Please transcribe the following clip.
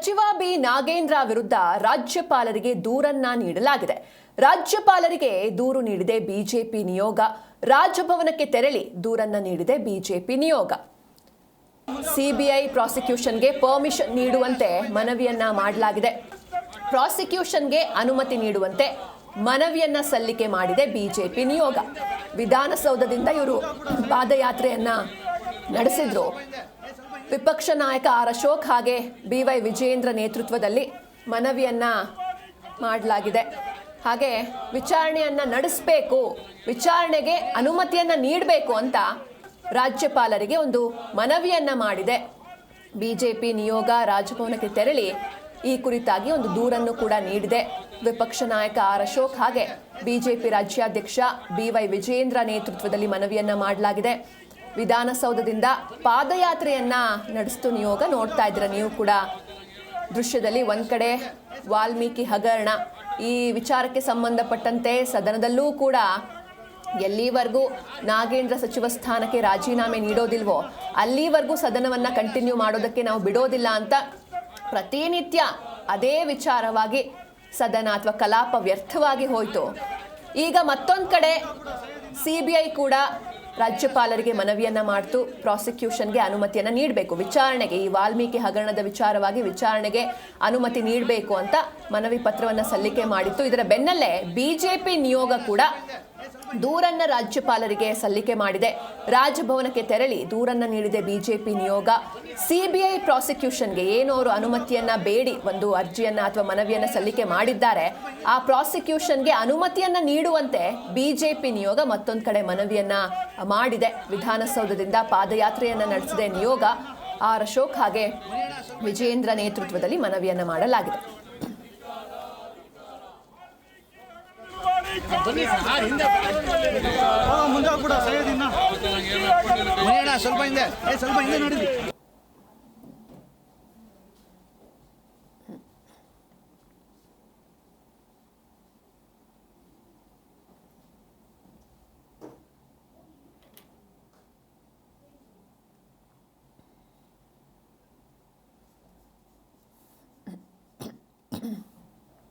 ಸಚಿವ ಬಿ ನಾಗೇಂದ್ರ ವಿರುದ್ಧ ರಾಜ್ಯಪಾಲರಿಗೆ ದೂರನ್ನ ನೀಡಲಾಗಿದೆ. ರಾಜ್ಯಪಾಲರಿಗೆ ದೂರು ನೀಡಿದೆ ಬಿಜೆಪಿ ನಿಯೋಗ. ರಾಜಭವನಕ್ಕೆ ತೆರಳಿ ದೂರನ್ನ ನೀಡಿದೆ ಬಿಜೆಪಿ ನಿಯೋಗ. ಸಿಬಿಐ ಪ್ರಾಸಿಕ್ಯೂಷನ್ಗೆ ಪರ್ಮಿಷನ್ ನೀಡುವಂತೆ ಮನವಿಯನ್ನ ಮಾಡಲಾಗಿದೆ. ಪ್ರಾಸಿಕ್ಯೂಷನ್ಗೆ ಅನುಮತಿ ನೀಡುವಂತೆ ಮನವಿಯನ್ನ ಸಲ್ಲಿಕೆ ಮಾಡಿದೆ ಬಿಜೆಪಿ ನಿಯೋಗ. ವಿಧಾನಸೌಧದಿಂದ ಇವರು ಪಾದಯಾತ್ರೆಯನ್ನ ನಡೆಸಿದ್ರು. ವಿಪಕ್ಷ ನಾಯಕ ಆರ್ ಅಶೋಕ್ ಹಾಗೆ ಬಿವೈ ವಿಜಯೇಂದ್ರ ನೇತೃತ್ವದಲ್ಲಿ ಮನವಿಯನ್ನ ಮಾಡಲಾಗಿದೆ. ಹಾಗೆ ವಿಚಾರಣೆಯನ್ನ ನಡೆಸಬೇಕು, ವಿಚಾರಣೆಗೆ ಅನುಮತಿಯನ್ನ ನೀಡಬೇಕು ಅಂತ ರಾಜ್ಯಪಾಲರಿಗೆ ಒಂದು ಮನವಿಯನ್ನ ಮಾಡಿದೆ ಬಿಜೆಪಿ ನಿಯೋಗ. ರಾಜಭವನಕ್ಕೆ ತೆರಳಿ ಈ ಕುರಿತಾಗಿ ಒಂದು ದೂರನ್ನು ಕೂಡ ನೀಡಿದೆ. ವಿಪಕ್ಷ ನಾಯಕ ಆರ್ ಅಶೋಕ್ ಹಾಗೆ ಬಿಜೆಪಿ ರಾಜ್ಯಾಧ್ಯಕ್ಷ ಬಿವೈ ವಿಜಯೇಂದ್ರ ನೇತೃತ್ವದಲ್ಲಿ ಮನವಿಯನ್ನ ಮಾಡಲಾಗಿದೆ. ವಿಧಾನಸೌಧದಿಂದ ಪಾದಯಾತ್ರೆಯನ್ನ ನಡೆಸಿತು ನಿಯೋಗ. ನೋಡ್ತಾ ಇದ್ದೀರಾ ನೀವು ಕೂಡ ದೃಶ್ಯದಲ್ಲಿ. ಒಂದ್ ಕಡೆ ವಾಲ್ಮೀಕಿ ಹಗರಣ ಈ ವಿಚಾರಕ್ಕೆ ಸಂಬಂಧಪಟ್ಟಂತೆ ಸದನದಲ್ಲೂ ಕೂಡ ಎಲ್ಲಿವರೆಗೂ ನಾಗೇಂದ್ರ ಸಚಿವ ಸ್ಥಾನಕ್ಕೆ ರಾಜೀನಾಮೆ ನೀಡೋದಿಲ್ವೋ ಅಲ್ಲಿವರೆಗೂ ಸದನವನ್ನ ಕಂಟಿನ್ಯೂ ಮಾಡೋದಕ್ಕೆ ನಾವು ಬಿಡೋದಿಲ್ಲ ಅಂತ ಪ್ರತಿನಿತ್ಯ ಅದೇ ವಿಚಾರವಾಗಿ ಸದನ ಅಥವಾ ಕಲಾಪ ವ್ಯರ್ಥವಾಗಿ ಹೋಯಿತು. ಈಗ ಮತ್ತೊಂದು ಕಡೆ ಸಿಬಿಐ ಕೂಡ ರಾಜ್ಯಪಾಲರಿಗೆ ಮನವಿಯನ್ನ ಮಾಡ್ತು. ಪ್ರಾಸಿಕ್ಯೂಷನ್ಗೆ ಅನುಮತಿಯನ್ನ ನೀಡಬೇಕು, ವಿಚಾರಣೆಗೆ ಈ ವಾಲ್ಮೀಕಿ ಹಗರಣದ ವಿಚಾರವಾಗಿ ವಿಚಾರಣೆಗೆ ಅನುಮತಿ ನೀಡಬೇಕು ಅಂತ ಮನವಿ ಪತ್ರವನ್ನ ಸಲ್ಲಿಕೆ ಮಾಡಿತ್ತು. ಇದರ ಬೆನ್ನಲ್ಲೇ ಬಿಜೆಪಿ ನಿಯೋಗ ಕೂಡ ದೂರನ್ನ ರಾಜ್ಯಪಾಲರಿಗೆ ಸಲ್ಲಿಕೆ ಮಾಡಿದೆ. ರಾಜಭವನಕ್ಕೆ ತೆರಳಿ ದೂರನ್ನ ನೀಡಿದೆ ಬಿಜೆಪಿ ನಿಯೋಗ. ಸಿಬಿಐ ಪ್ರಾಸಿಕ್ಯೂಷನ್ಗೆ ಏನು ಅವರು ಅನುಮತಿಯನ್ನ ಬೇಡಿ ಒಂದು ಅರ್ಜಿಯನ್ನ ಅಥವಾ ಮನವಿಯನ್ನ ಸಲ್ಲಿಕೆ ಮಾಡಿದ್ದಾರೆ, ಆ ಪ್ರಾಸಿಕ್ಯೂಷನ್ಗೆ ಅನುಮತಿಯನ್ನ ನೀಡುವಂತೆ ಬಿಜೆಪಿ ನಿಯೋಗ ಮತ್ತೊಂದು ಕಡೆ ಮನವಿಯನ್ನ ಮಾಡಿದೆ. ವಿಧಾನಸೌಧದಿಂದ ಪಾದಯಾತ್ರೆಯನ್ನ ನಡೆಸಿದೆ ನಿಯೋಗ. ಆರ್ ಅಶೋಕ್ ಹಾಗೆ ವಿಜಯೇಂದ್ರ ನೇತೃತ್ವದಲ್ಲಿ ಮನವಿಯನ್ನ ಮಾಡಲಾಗಿದೆ. ಸ್ವಲ್ಪ ಹಿಂದೆ ನೋಡಿ.